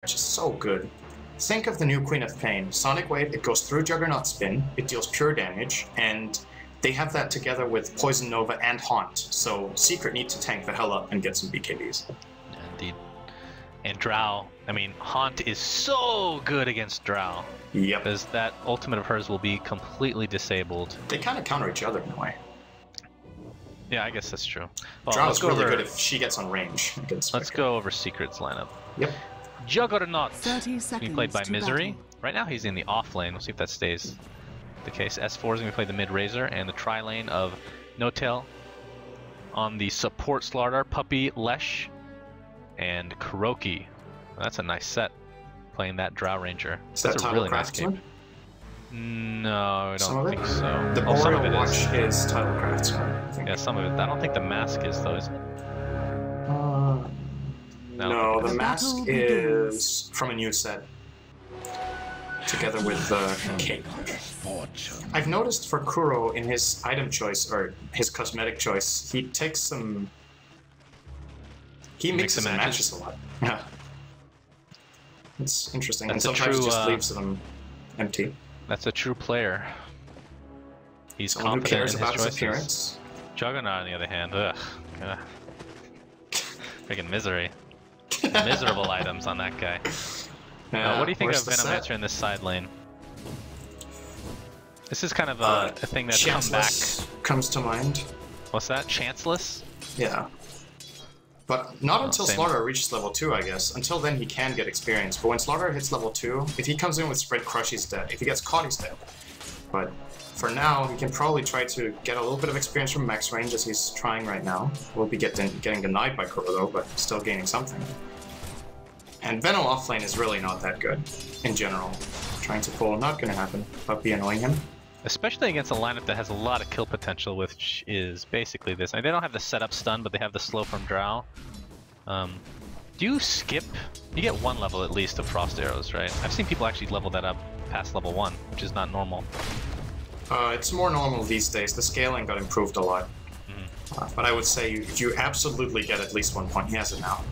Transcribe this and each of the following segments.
which is so good. Think of the new Queen of Pain. Sonic Wave, it goes through Juggernaut Spin, it deals pure damage, and they have that together with Poison Nova and Haunt, so Secret need to tank the hell up and get some BKBs. Indeed. And Drow, I mean, Haunt is so good against Drow. Yep. Because that ultimate of hers will be completely disabled. They kind of counter each other in a way. Yeah, I guess that's true. Well, Drow's really good if she gets on range. Let's go over Secret's lineup. Yep. Juggernaut, 30 seconds being played by to Misery. battle. Right now he's in the off lane. We'll see if that stays the case. S4 is going to play the mid Razor, and the tri lane of No-Tail on the support Slardar, Puppy, Lesh, and KuroKy. That's a nice set, playing that Drow Ranger. That's a really nice game. No, I don't think so. The Boreal Watch is Title Craftsman. Yeah, some of it. I don't think the mask is, though, is it? No, the mask is from a new set. Together with the cape. I've noticed for Kuro in his item choice, or his cosmetic choice, he takes some... He mixes and matches a lot. Yeah. It's interesting, and sometimes he just leaves them empty. That's a true player. He's Someone confident who cares in about his his appearance. Juggernaut, on the other hand, ugh. Freaking Misery. Miserable items on that guy. Yeah, what do you think of Venomancer in this side lane? This is kind of a thing that's come back. Comes to mind. What's that? Chanceless? Yeah. But not until Slardar reaches level 2, I guess. Until then he can get experience. But when Slardar hits level 2, if he comes in with Spread Crush, he's dead. If he gets caught, he's dead. But for now, he can probably try to get a little bit of experience from max range as he's trying right now. We'll be getting denied by Kuro though, but still gaining something. And Venom offlane is really not that good, in general. Trying to pull, not gonna happen. Puppy annoying him. Especially against a lineup that has a lot of kill potential, which is basically this. I mean, they don't have the setup stun, but they have the slow from Drow. Do you skip? You get 1 level at least of Frost Arrows, right? I've seen people actually level that up past level 1, which is not normal. It's more normal these days. The scaling got improved a lot. But I would say you absolutely get at least 1 point. He has it now.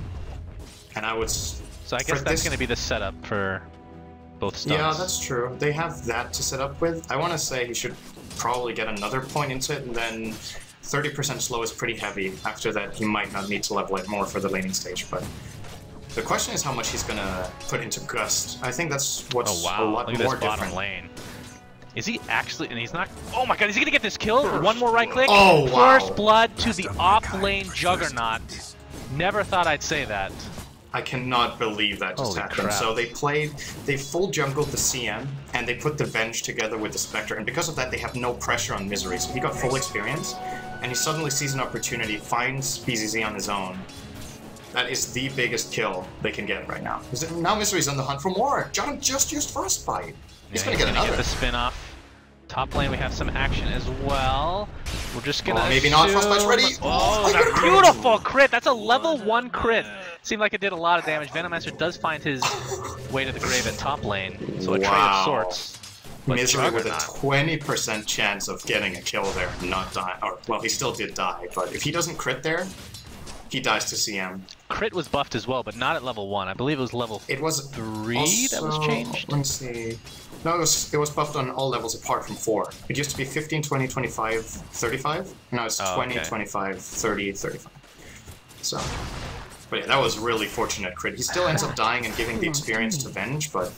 And I would... So I guess that's going to be the setup for both stuns. Yeah, that's true. They have that to set up with. I want to say he should probably get another point into it, and then 30% slow is pretty heavy. After that, he might not need to level it more for the laning stage, but... The question is how much he's going to put into Gust. I think that's what's a lot more different. Lane. Is he actually... And he's not... Oh my god, is he going to get this kill? One more right click? Oh, wow. First blood to the off-lane Juggernaut. Never thought I'd say that. I cannot believe that just happened. Crap. So they full jungled the CM, and they put the Venge together with the Spectre, and because of that they have no pressure on Misery, so he got full experience, and he suddenly sees an opportunity, finds BZZ on his own. That is the biggest kill they can get right now. Now Misery's on the hunt for more. John just used Frostbite. He's gonna get another. Get the spin-off. Top lane, we have some action as well. We're just gonna maybe not. Frostbite's ready. Oh, that beautiful crit! That's a level 1 crit. Seemed like it did a lot of damage. Venomancer does find his way to the grave at top lane, so a trade of sorts. Misery with a 20% chance of getting a kill there and not die. Or, well, he still did die, but if he doesn't crit there, he dies to CM. Crit was buffed as well, but not at level 1. I believe it was level 3 that was changed. Let me see. No, it was buffed on all levels apart from 4. It used to be 15, 20, 25, 35. Now it's 20, 25, 30, 35. So, but yeah, that was really fortunate crit. He still ends up dying and giving the experience to Venge, but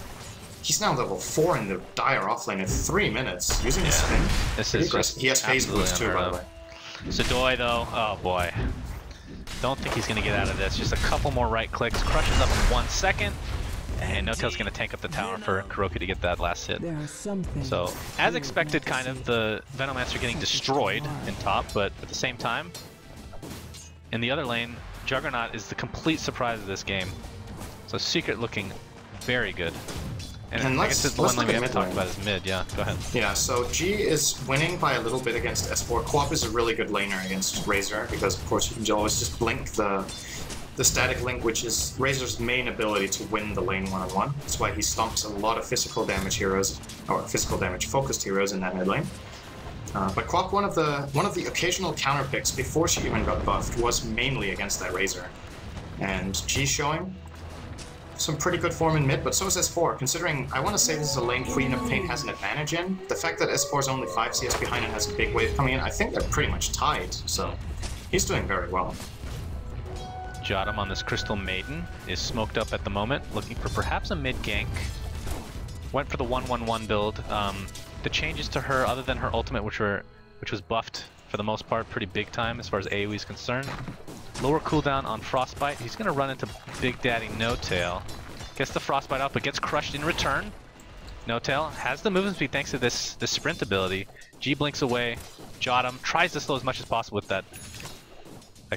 he's now level 4 in the Dire offlane in 3 minutes using his spin. This is just he has phase boost too, by the way. Sadoy though, oh boy. Don't think he's gonna get out of this. Just a couple more right clicks, crushes up in 1 second. And No-Tail's going to tank up the tower for KuroKy to get that last hit. So, as expected, kind of, the Venomancer getting destroyed in top, but at the same time, in the other lane, Juggernaut is the complete surprise of this game. So Secret looking very good. And I guess the one lane we haven't talked about is mid, yeah, go ahead. Yeah, so G is winning by a little bit against S4. Quap is a really good laner against Razor, because of course you can always just blink the static link, which is Razor's main ability to win the lane one-on-one. That's why he stomps a lot of physical damage heroes, or physical damage focused heroes in that mid lane. But Quap, one of the occasional counter picks before she even got buffed, was mainly against that Razor. And G showing some pretty good form in mid, but so is S4. Considering, I want to say this is a lane Queen of Pain has an advantage in. The fact that S4 is only 5 CS behind and has a big wave coming in, I think they're pretty much tied, so he's doing very well. Jotum on this Crystal Maiden is smoked up at the moment, looking for perhaps a mid gank. Went for the 1-1-1 build. The changes to her, other than her ultimate, which was buffed for the most part pretty big time as far as AoE is concerned. Lower cooldown on Frostbite. He's going to run into Big Daddy No-Tail. Gets the Frostbite out, but gets crushed in return. No-Tail has the movement speed thanks to this sprint ability. G blinks away. Jotum tries to slow as much as possible with that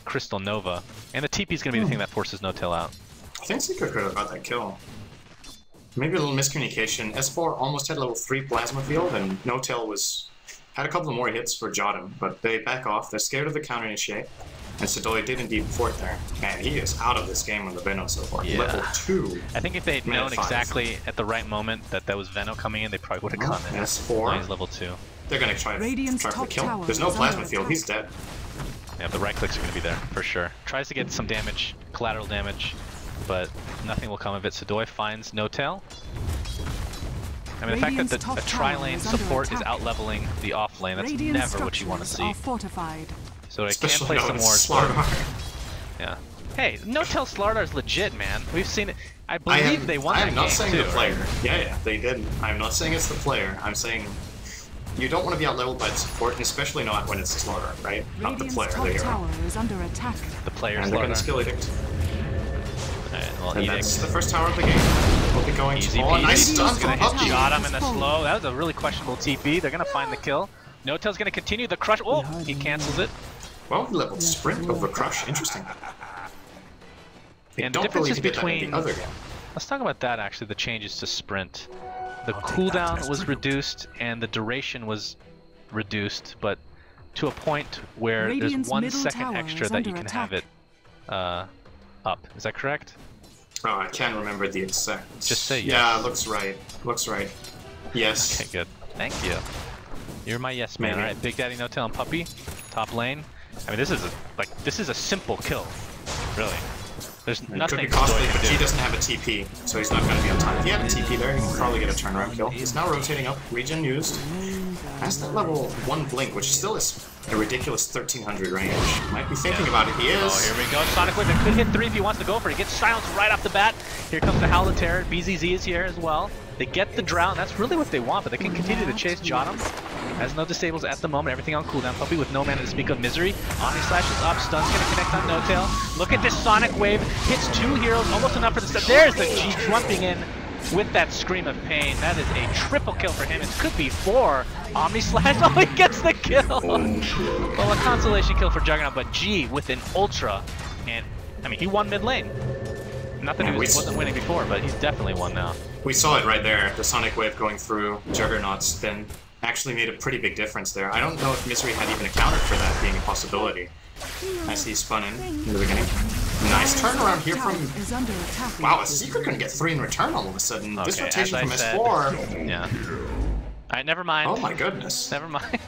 Crystal Nova. And the TP is going to be the thing that forces No-Tail out. I think Secret could have got that kill. Maybe a little miscommunication. S4 almost had level 3 Plasma Field, and No-Tail had a couple of more hits for Jotum, but they back off. They're scared of the counter initiate. And Sidoi did indeed fort there. Man, he is out of this game on the Veno so far. Yeah. Level 2. I think if they'd known exactly at the right moment that was Veno coming in, they probably would have come in. S4. Now he's level 2. They're going to try for the kill. There's no Plasma Field, he's dead. Yeah, the right clicks are going to be there, for sure. Tries to get some damage, collateral damage, but nothing will come of it. Sidoi finds No-Tail. I mean, the fact that a tri-lane support is out-leveling the off-lane, that's never what you want to see. So they can play some more. Yeah. Hey, No-Tail Slardar is legit, man. We've seen it. I believe they won that game, I'm not saying too, the player. Right? Yeah, they did. I'm not saying it's the player. I'm saying you don't want to be out-leveled by the support, and especially not when it's the Slardar, right? Not the player, the hero. The player and Slardar. They're going to skill edict. Well, and that's the first tower of the game. We'll be going easy to... Oh, nice stun from Puppy! Shot him in the slow. That was a really questionable TP. They're going to find the kill. No-Tail's going to continue the crush. Oh, he cancels it. Well, he leveled sprint over crush. Interesting. And the differences between... Let's talk about that, actually, the changes to sprint. The cooldown was reduced and the duration was reduced, but to a point where there's 1 second extra that you can have it up. Is that correct? Oh, I can't remember the exact. Just say yes. Yeah, looks right. Looks right. Yes. Okay, good. Thank you. You're my yes man. All right, Big Daddy No-Tail and Puppy, top lane. I mean, this is a simple kill, really. There's nothing. Could be costly, but G doesn't have a TP, so he's not going to be on time. If he had a TP there, he can probably get a turnaround kill. He's now rotating up, regen used. Has that level 1 blink, which still is a ridiculous 1300 range. Might be thinking about it. He is. Oh, here we go. Sonic Wave could hit 3 if he wants to go for it. He gets silenced right off the bat. Here comes the Howl of Terror. BZZ is here as well. They get the Drow, and that's really what they want, but they can continue to chase Jotum. Has no disables at the moment, everything on cooldown. Puppy with no mana to speak of misery. Omni Slash is up, Stun's gonna connect on No-Tail. Look at this Sonic Wave, hits 2 heroes, almost enough for the stun. There's the G jumping in with that Scream of Pain. That is a triple kill for him. It could be 4. Omni Slash, oh, he gets the kill! Well, a consolation kill for Juggernaut, but G with an Ultra, and, I mean, he won mid lane. Not that he wasn't winning before, but he's definitely won now. We saw it right there. The Sonic Wave going through Juggernaut's spin actually made a pretty big difference there. I don't know if Misery had even accounted for that being a possibility as he spun in the beginning. Nice turnaround here from... Wow, a Secret couldn't get 3 in return all of a sudden. Okay, this rotation from S4... Yeah. Alright, never mind. Oh my goodness. Never mind.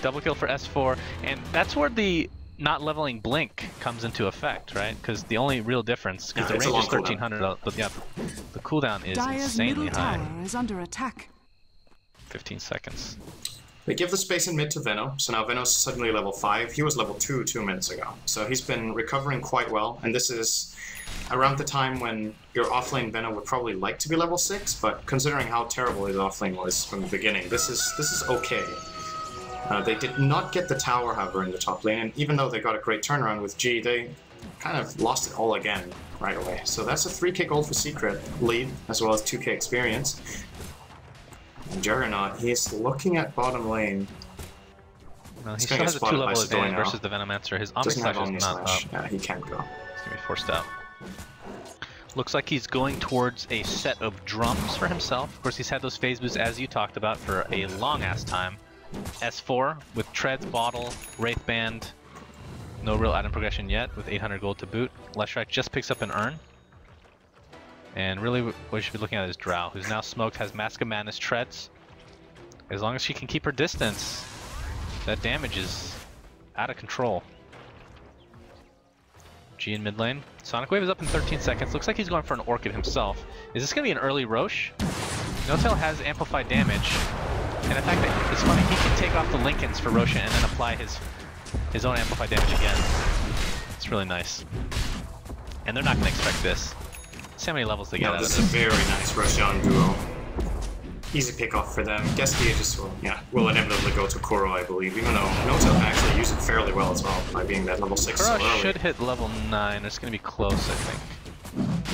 Double kill for S4, and that's where the not leveling Blink comes into effect, right? Because the only real difference, because the range is 1300, but yeah, the cooldown is insanely high. Is under attack. 15 seconds. They give the space in mid to Veno, so now Veno's suddenly level 5. He was level 2 2 minutes ago, so he's been recovering quite well, and this is around the time when your offlane Veno would probably like to be level 6, but considering how terrible his offlane was from the beginning, this is okay. They did not get the tower, however, in the top lane, and even though they got a great turnaround with G, they kind of lost it all again right away. So that's a 3k gold for Secret lead, as well as 2k experience. And Juggernaut, he's looking at bottom lane. Well, he still has a 2-level advantage versus the Venomancer. His Omni Slash is not up. Yeah, he can't go. He's gonna be forced out. Looks like he's going towards a set of drums for himself. Of course, he's had those phase boosts, as you talked about, for a long-ass time. S4 with Treads, Bottle, Wraith Band. No real item progression yet, with 800 gold to boot. Leshrac just picks up an Urn. And really, what you should be looking at is Drow, who's now smoked, has Mask of Madness, Treads. As long as she can keep her distance, that damage is out of control. G in mid lane. Sonic Wave is up in 13 seconds. Looks like he's going for an Orchid himself. Is this going to be an early Roche? No-Tail has amplified damage. And the fact that it's funny, he can take off the Lincolns for Roshan and then apply his own amplified damage again. It's really nice. And they're not going to expect this. See how many levels they get out of this. This is a very nice Roshan duo. Easy pick-off for them. Guess the Aegis will inevitably go to Kuro, I believe, even though No-Tail can actually use it fairly well as well, by being that level 6 so early. Should hit level 9. It's going to be close, I think.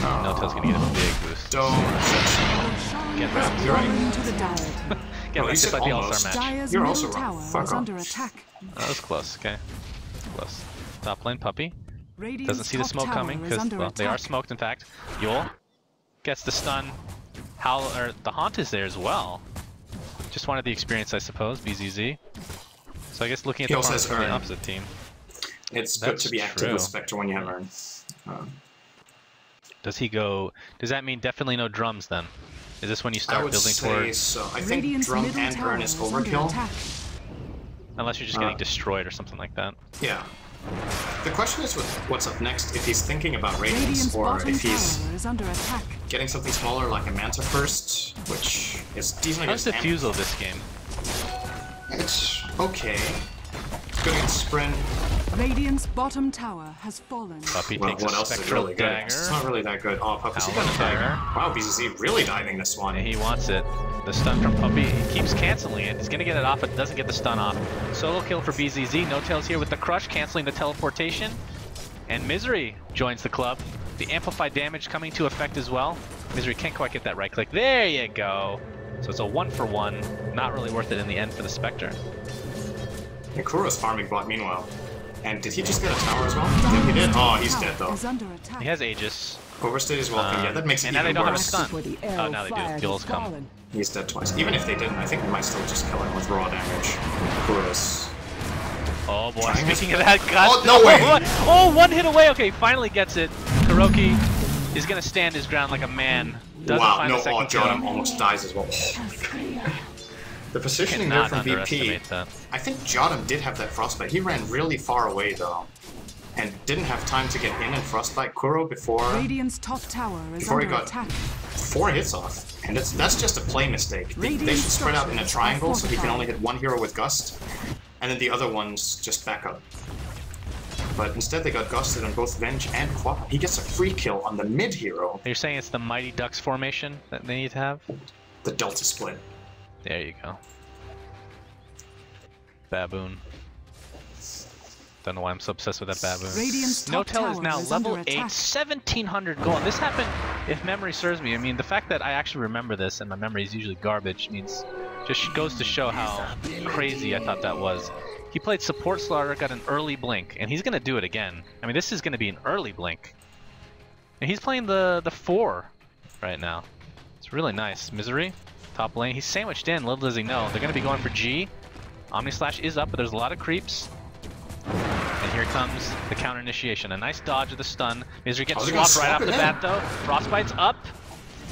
No-Tail's going to get a big boost. Don't. Get wrapped. You're right. Get wrapped by the All-Star match. You're also wrong. Fuck off. That was close, okay. Close. Top lane, Puppy. Doesn't see the smoke coming, because, well, they are smoked, in fact. Yule gets the stun. The Haunt is there as well. Just wanted the experience, I suppose, BZZ. So I guess looking at the opposite team. It's good to be active with Spectre when you have Earn. Does he go... Does that mean definitely no drums, then? Is this when you start building towards... So. I think drum and Earn is overkill. Unless you're just getting destroyed or something like that. Yeah. The question is what's up next, if he's thinking about Radiance, or if he's getting something smaller like a Manta first, which is decent against How's the Fusel this game? It's okay. Good against Sprint. Radiant's bottom tower has fallen. Puppy takes a spectral dagger. It's not really that good. Oh, Puppy's got a dagger. Wow, BZZ really diving this one. Yeah, he wants it. The stun from Puppy, he keeps canceling it. He's gonna get it off, but doesn't get the stun off. Solo kill for BZZ. No-Tail's here with the crush, canceling the teleportation. And Misery joins the club. The amplified damage coming to effect as well. Misery can't quite get that right click. There you go. So it's a 1-for-1. Not really worth it in the end for the Spectre. And Kuro's farming bot meanwhile. And did he just get a tower as well? Yeah, he did. Oh, he's dead though. He has Aegis. Overstayed is welcome. Yeah, that makes it and even now they worse. don't have a stun. Oh, now they do. Gills come. He's dead twice. Even if they didn't, I think we might still just kill him with raw damage. Kuro's... Oh boy, speaking of that, God. Oh, no way! Oh, one hit away. Okay, finally gets it. KuroKy is going to stand his ground like a man. Wow, no, Jodam almost dies as well. The positioning there from VP, I think Jodam did have that Frostbite. He ran really far away though, and didn't have time to get in and Frostbite Kuro before he got 4 hits off. And that's just a play mistake. They should spread out in a triangle so he can only hit one hero with Gust, and then the other ones just back up. But instead they got Gusted on both Venge and Quad. He gets a free kill on the mid hero. You're saying it's the Mighty Ducks formation that they need to have? The Delta split. There you go. Baboon. Don't know why I'm so obsessed with that Baboon. No-Tail is now level 8, 1700 gold. This happened, if memory serves me. I mean, the fact that I actually remember this and my memory is usually garbage means just goes to show how crazy I thought that was. He played support Slaughter, got an early blink, and he's going to do it again. I mean, this is going to be an early blink. And he's playing the 4 right now. It's really nice. Misery. Top lane, he's sandwiched in, little does he know. They're going to be going for G. Omni Slash is up, but there's a lot of creeps. And here comes the counter initiation. A nice dodge of the stun. Misery gets swapped right off the bat though. Frostbite's up.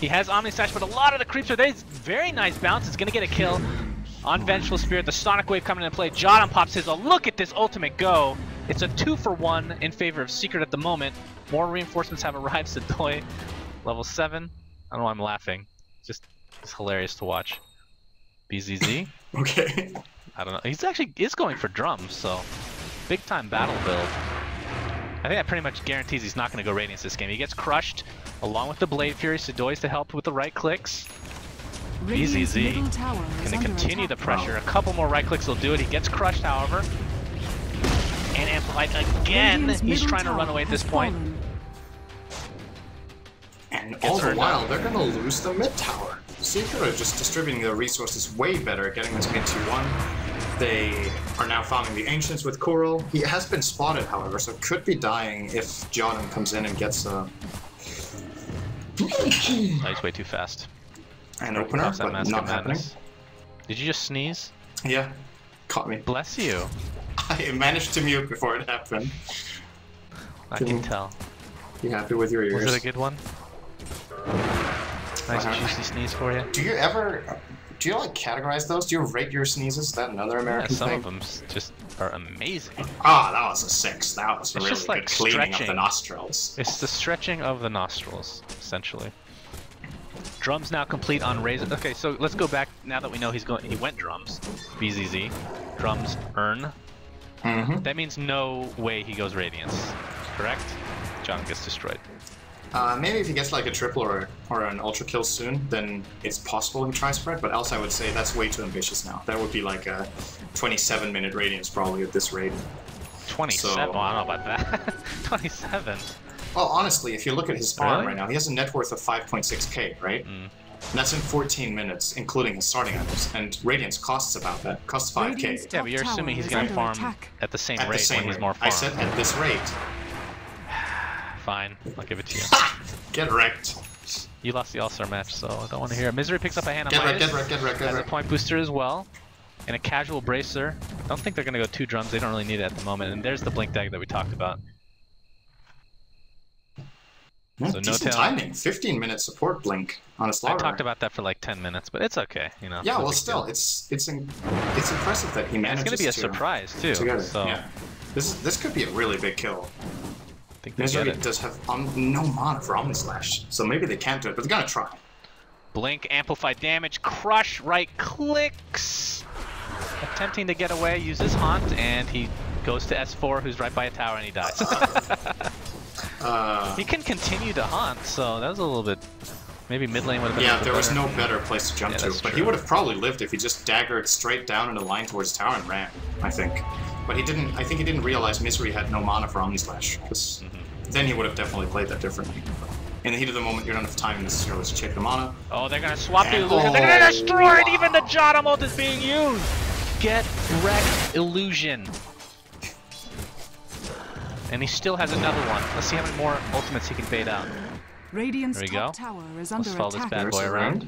He has Omni Slash, but a lot of the creeps are there. It's very nice bounce. It's going to get a kill on Vengeful Spirit. The Sonic Wave coming into play. Jodam pops his. Oh, look at this ultimate go. It's a 2-for-1 in favor of Secret at the moment. More reinforcements have arrived. Sadoy, level 7. I don't know why I'm laughing. It's hilarious to watch. BZZ. Okay. I don't know. He's actually going for drums, so big time battle build. I think that pretty much guarantees he's not going to go Radiance this game. He gets crushed along with the Blade Fury. Sadoy's to help with the right clicks. BZZ can continue the pressure. A couple more right clicks will do it. He gets crushed, however. And Amplified again. He's trying to run away at this point. And all the while, they're going to lose the mid tower. Secret are just distributing their resources way better, getting this mid 2-1. They are now farming the Ancients with Kuro. He has been spotted, however, so could be dying if Jodam comes in and gets a... He's way too fast. An opener, but not happening. Did you just sneeze? Yeah, caught me. Bless you. I managed to mute before it happened. I can tell. You happy with your ears? Was it a good one? Nice juicy sneeze for you. Do Do you like categorize those? Do you rate your sneezes? Is that another American some thing? of them just are amazing. Ah, that was a 6. That was really just good like cleaning of the stretching. nostrils. It's the stretching of the nostrils, essentially. Drums now complete on Razor. Okay, so let's go back now that we know he went drums. BZZ. Drums earn. That means no way he goes Radiance, correct? John gets destroyed. Maybe if he gets like a triple or an ultra kill soon, then it's possible he tries spread, but else I would say that's way too ambitious now. That would be like a 27-minute Radiance probably at this rate. 27? So, Oh, I don't know about that. 27? Well, honestly, if you look at his farm right now, he has a net worth of 5.6k, right? And that's in 14 minutes, including his starting items. And Radiance costs about that. Costs 5k. Yeah, but you're assuming he's going to farm at the same rate when he's more farm. I said at this rate. Fine, I'll give it to you. Get wrecked. You lost the All-Star match, so I don't want to hear it. Misery picks up a hand on Get Midas. wrecked. Has a point booster as well. And a casual bracer. Don't think they're going to go 2 drums. They don't really need it at the moment. And there's the blink tag that we talked about. So decent timing. 15-minute support blink on a slaughter. I talked about that for like 10 minutes, but it's okay, you know. Yeah, well, still, it's impressive that he manages to. It's going to be a surprise too. So yeah. This could be a really big kill. I think they Misery get it. does have no mana for Omni Slash, so maybe they can't do it, but they're gonna try. Blink, amplify damage, crush, right clicks. Attempting to get away, uses Haunt, and he goes to S4, who's right by a tower, and he dies. He can continue to Haunt, so that was a little bit. Maybe mid lane would have been. Yeah, there was no better place to jump to, but true. he would have probably lived if he just daggered straight down in a line towards tower and ran. I think, but he didn't. I think he didn't realize Misery had no mana for Omni Slash, because then he would have definitely played that differently. In the heat of the moment, you don't have time necessarily to check the mana. Oh, they're gonna swap the illusion. They're gonna destroy it. Even the Jada ult is being used. Get wrecked, illusion. And he still has another one. Let's see how many more ultimates he can bait out. Radiant's There we go. top tower is Let's under follow this attack. bad boy around.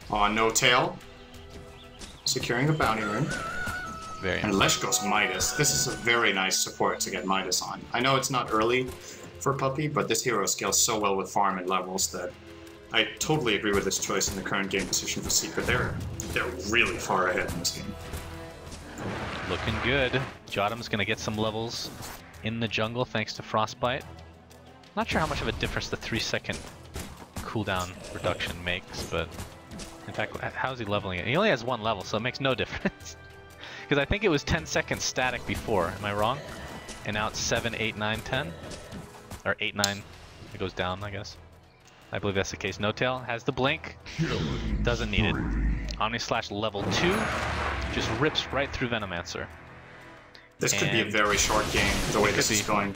Oh, no tail. Securing the bounty rune. Very And Lesh goes Midas. This is a very nice support to get Midas on. I know it's not early for Puppy, but this hero scales so well with farm and levels that I totally agree with this choice in the current game position for Secret. They're really far ahead in this game. Looking good. Jotham's gonna get some levels in the jungle thanks to Frostbite. Not sure how much of a difference the 3-second cooldown reduction makes, but in fact, how is he leveling it? He only has 1 level, so it makes no difference. Because I think it was 10 seconds static before, am I wrong? And now it's 7, 8, 9, 10? Or 8, 9, it goes down, I guess. I believe that's the case. No Tail has the blink, doesn't need it. Omni Slash level 2, just rips right through Venomancer. This could be a very short game, the way this is going.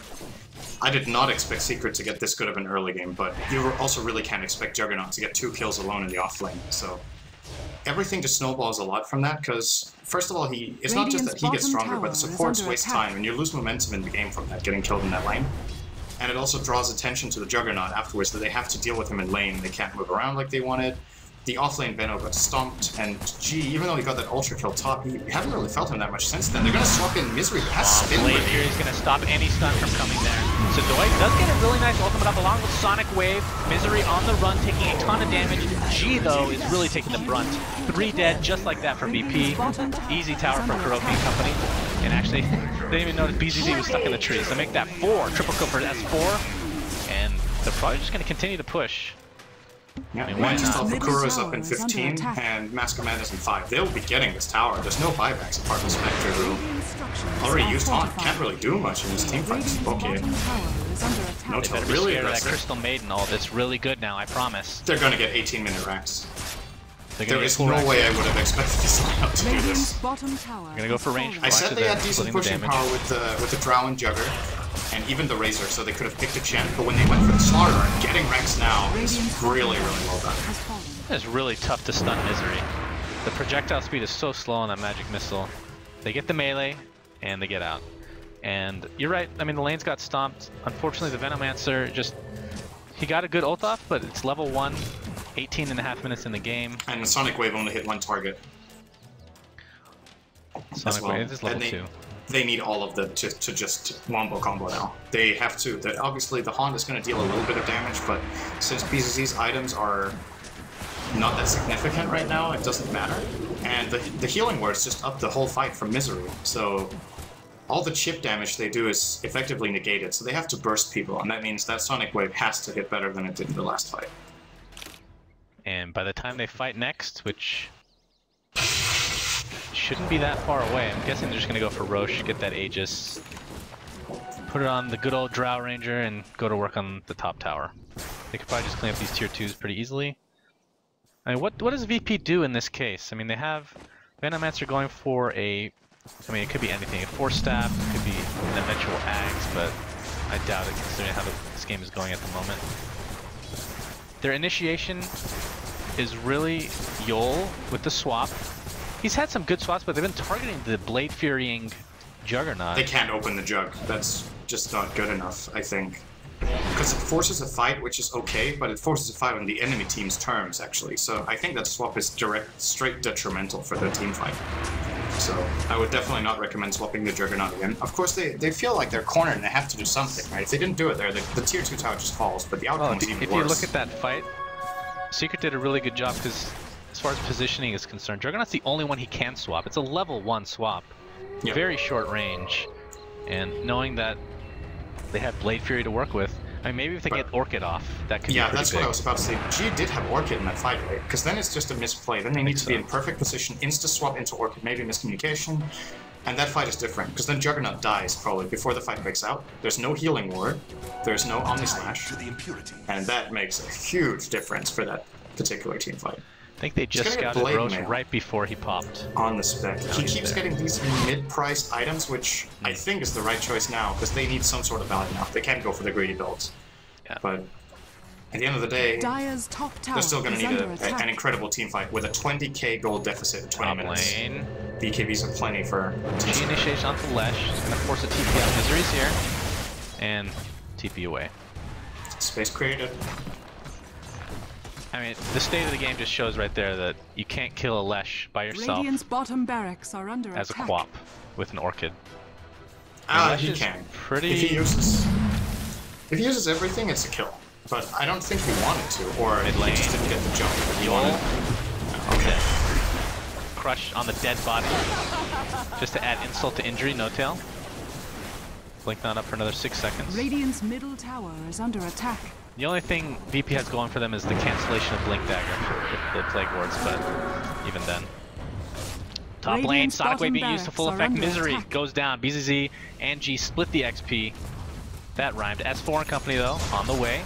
I did not expect Secret to get this good of an early game, but you also really can't expect Juggernaut to get 2 kills alone in the offlane, so everything just snowballs a lot from that, because first of all, it's not just that he gets stronger, but the supports waste time, and you lose momentum in the game from that, getting killed in that lane. And it also draws attention to the Juggernaut afterwards, that they have to deal with him in lane, they can't move around like they wanted. The offlane Benno got stomped, and G, even though he got that ultra kill top, we haven't really felt him that much since then. They're gonna swap in Misery, but has spin Blade with Fury is gonna stop any stun from coming there. So Doi does get a really nice ultimate up along with Sonic Wave. Misery on the run, taking a ton of damage. G, though, is really taking the brunt. 3 dead, just like that for VP. Easy tower for KuroKy and company. And actually, they didn't even notice BZZ was stuck in the tree. So make that 4. Triple kill for S4. And they're probably just gonna continue to push. Yeah, I mean, why Mantis not? Alpha Kuro is up in 15, and Mask of Madness in 5. They'll be getting this tower. There's no buybacks apart from Spectre, who already used Haunt. Can't really do much in these team fights. Okay. No They Tail, better be really scared of that aggressive. Crystal Maiden ult. It's really good now, I promise. They're gonna get 18-minute racks. They're gonna There is no way I would have expected this lineup to do this. They're gonna go for range. I said they had decent pushing damage. power with the Drow and Jugger, and even the Razor, so they could have picked a champ, but when they went for the Slaughter, getting Rex now is really, really well done. It's really tough to stun Misery. The projectile speed is so slow on that magic missile. They get the melee, and they get out. And you're right, I mean, the lanes got stomped. Unfortunately, the Venomancer just... He got a good ult off, but it's level 1, 18.5 minutes in the game. And the Sonic Wave only hit 1 target. Sonic Wave is level 2. They need all of them to just wombo combo now. They have to. Obviously, the Haunt is going to deal a little bit of damage, but since BZZ's items are not that significant right now. It doesn't matter. And the healing words just up the whole fight from Misery. So all the chip damage they do is effectively negated. So they have to burst people, and that means that Sonic Wave has to hit better than it did in the last fight. And by the time they fight next, which shouldn't be that far away, I'm guessing they're just going to go for Roche, get that Aegis, put it on the good old Drow Ranger, and go to work on the top tower. They could probably just clean up these tier 2s pretty easily. I mean, what does VP do in this case? I mean, they have Venomancer going for a... I mean, it could be anything. A Force Staff, it could be an eventual Axe, but I doubt it considering how this game is going at the moment. Their initiation is really Yol with the swap. He's had some good swaps, but they've been targeting the Blade Furying Juggernaut. They can't open the Jug. That's just not good enough, I think. Because it forces a fight, which is okay, but it forces a fight on the enemy team's terms, actually. So I think that swap is straight detrimental for their team fight. So I would definitely not recommend swapping the Juggernaut again. Of course, they feel like they're cornered and they have to do something, right? If they didn't do it there, the tier 2 tower just falls, but the outcome is even worse. If you look at that fight, Secret did a really good job, because as far as positioning is concerned, Juggernaut's the only one he can swap. It's a level 1 swap. Yep. Very short range. And knowing that they have Blade Fury to work with, I mean, maybe if they get Orchid off, that could be pretty that's big. What I was about to say. G did have Orchid in that fight, right? Because then it's just a misplay. Then they need to be in perfect position, insta-swap into Orchid, maybe miscommunication, and that fight is different, because then Juggernaut dies, probably, before the fight breaks out. There's no healing ward, there's no Omnislash, and that makes a huge difference for that particular team fight. I think they just scouted Roche right before he popped. On the spec. He keeps getting these mid-priced items, which I think is the right choice now, because they need some sort of value now. They can't go for the greedy builds. Yeah. But at the end of the day, they're still going to need an incredible team fight with a 20k gold deficit in 20 minutes. Lane. BKBs are plenty for... G initiation onto Lesh. He's going to force a TP out. Misery's here. And TP away. Space created. I mean, the state of the game just shows right there that you can't kill a Lesh by yourself. Radiant's bottom barracks are under as attack. a Quap with an Orchid. He can. Pretty... If he uses everything, it's a kill. But I don't think he wanted to, or he just didn't get the jump. He wanted... Okay. Crush on the dead body. Just to add insult to injury, no tail. Blink not up for another 6 seconds. Radiant's middle tower is under attack. The only thing VP has going for them is the cancellation of Blink Dagger with the Plague Wards, but even then. Top lane, Sonic Wave being used to full effect. Misery goes down. BZZ and G split the XP. That rhymed. S4 and company, though, on the way.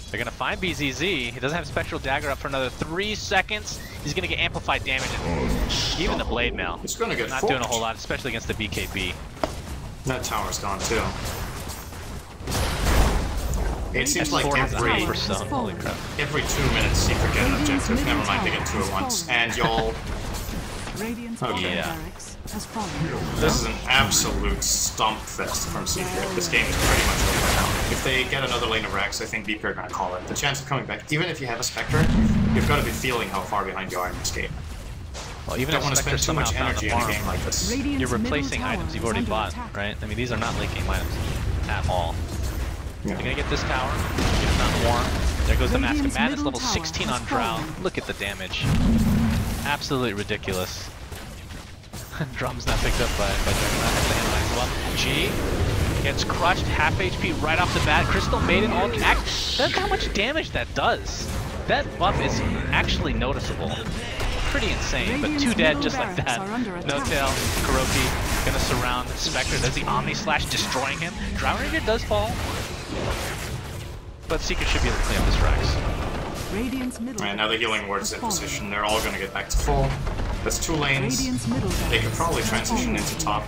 They're going to find BZZ. He doesn't have Spectral Dagger up for another 3 seconds. He's going to get amplified damage. And even the Blade Mail. He's going to get not doing a whole lot, especially against the BKB. That tower's gone, too. It seems like every 2 minutes Secret get an objective. Never mind, they get 2 at once. And y'all... Okay. Yeah. This is an absolute stomp fest from Secret. This game is pretty much over now. If they get another lane of Rax, I think VP are going to call it. The chance of coming back, even if you have a Spectre, you've got to be feeling how far behind you are in this game. Well, even you don't want to spend too much energy on a game like this. You're replacing items you've already bought, right? I mean, these are not late game items at all. Yeah. You're going to get this tower, get it not warm. There goes the Mask of Madness, level 16 on Drow. Look at the damage. Absolutely ridiculous. Drum's not picked up by Juggernaut as well. G gets crushed, half HP right off the bat. Crystal Maiden all connect. That's how much damage that does. That buff is actually noticeable. Pretty insane, but 2 dead just like that. No tail, KuroKy gonna surround Spectre. Does the Omnislash destroying him? Drow Ranger does fall. But Secret should be able to clean up this Rax. Alright, now the healing ward's in position. They're all gonna get back to full. That's 2 lanes. They could probably transition into top.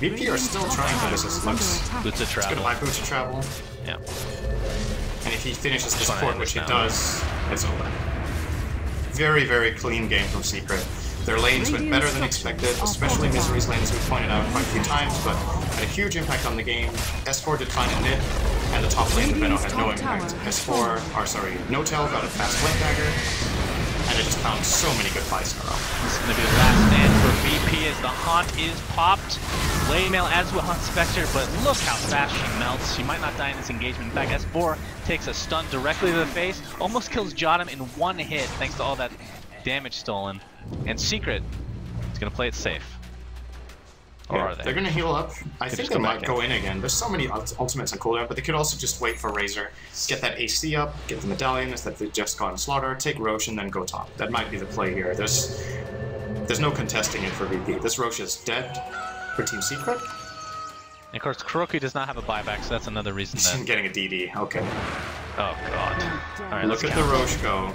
VP are still trying for this as it looks. Boots of travel. It's gonna buy Boots of Travel. Yeah. And if he finishes this port, which he does, it's over. Very, very clean game from Secret. Their lanes went better than expected, especially Misery's lane, as we pointed out quite a few times, but had a huge impact on the game. S4 did fine in mid, and the top lane, the Venno, had no impact. No tail got a fast Blink Dagger, and it just found so many good fights in a row. This is going to be the last stand for VP as the Haunt is popped. Lane Mail as well on Spectre, but look how fast she melts. She might not die in this engagement. In fact, S4 takes a stun directly to the face, almost kills Jotum in one hit thanks to all that damage stolen. And Secret is going to play it safe. Or are they? They're going to heal up. I think they might go in again. There's so many ultimates on cooldown, but they could also just wait for Razor, get that AC up, get the medallions that they just got in Slaughter, take Roche, and then go top. That might be the play here. There's no contesting it for VP. This Roche is dead for Team Secret. And of course, KuroKy does not have a buyback, so that's another reason that... He's getting a DD. Okay. Oh, God. All right, look at the Roche go.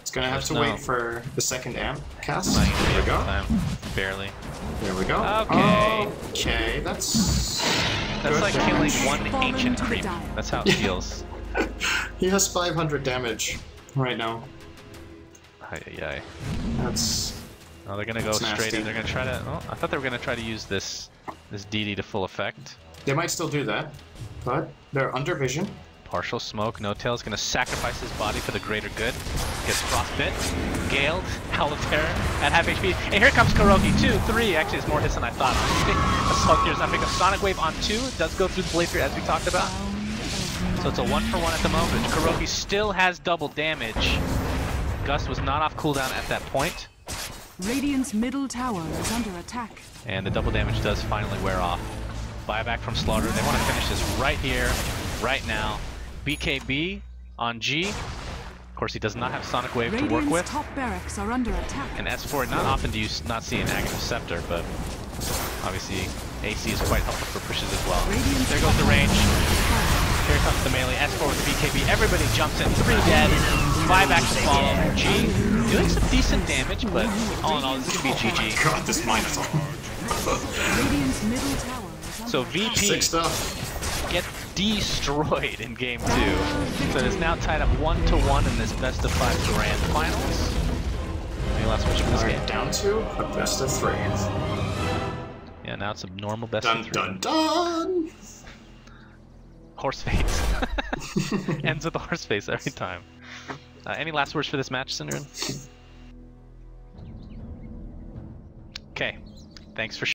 It's going to have to wait for the second amp cast. There we go. Time. Barely. There we go. Okay. Okay, that's like damage. killing one ancient creep. That's how it feels. He has 500 damage right now. Ay. That's... Oh, they're gonna go straight in. They're gonna try to... Oh, I thought they were gonna try to use this DD to full effect. They might still do that, but they're under vision. Partial smoke. No Tail's gonna sacrifice his body for the greater good. Gets frostbit. Galed. Howl of Terror at half HP. And here comes KuroKy. 2, 3. Actually, it's more hits than I thought. Assault Gear's not picking up. Sonic Wave on 2. It does go through the Blade Spear as we talked about. So it's a 1-for-1 at the moment. KuroKy still has double damage. Gust was not off cooldown at that point. Radiant's middle tower is under attack. And the double damage does finally wear off. Buyback from Slaughter. They want to finish this right here, right now. BKB on G. Of course, he does not have Sonic Wave to work with. Top barracks are under attack. And S4, not often do you not see an Aghanim Scepter, but obviously AC is quite helpful for pushes as well. There goes the range. Here comes the melee. S4 with the BKB. Everybody jumps in. 3 dead. Buyback to follow. G doing some decent damage, but all in all, this could be GG. God, this minus all. Radiant's middle tower is under So VP Sick stuff. gets destroyed in game 2. So it's now tied up 1-1 in this best of 5 grand finals. Any last words from this game? Down to a best of 3. Yeah, now it's a normal best Dun of 3. dun dun! Horse face. Ends with a horse face every time. Any last words for this match, Synderen? Okay. Thanks for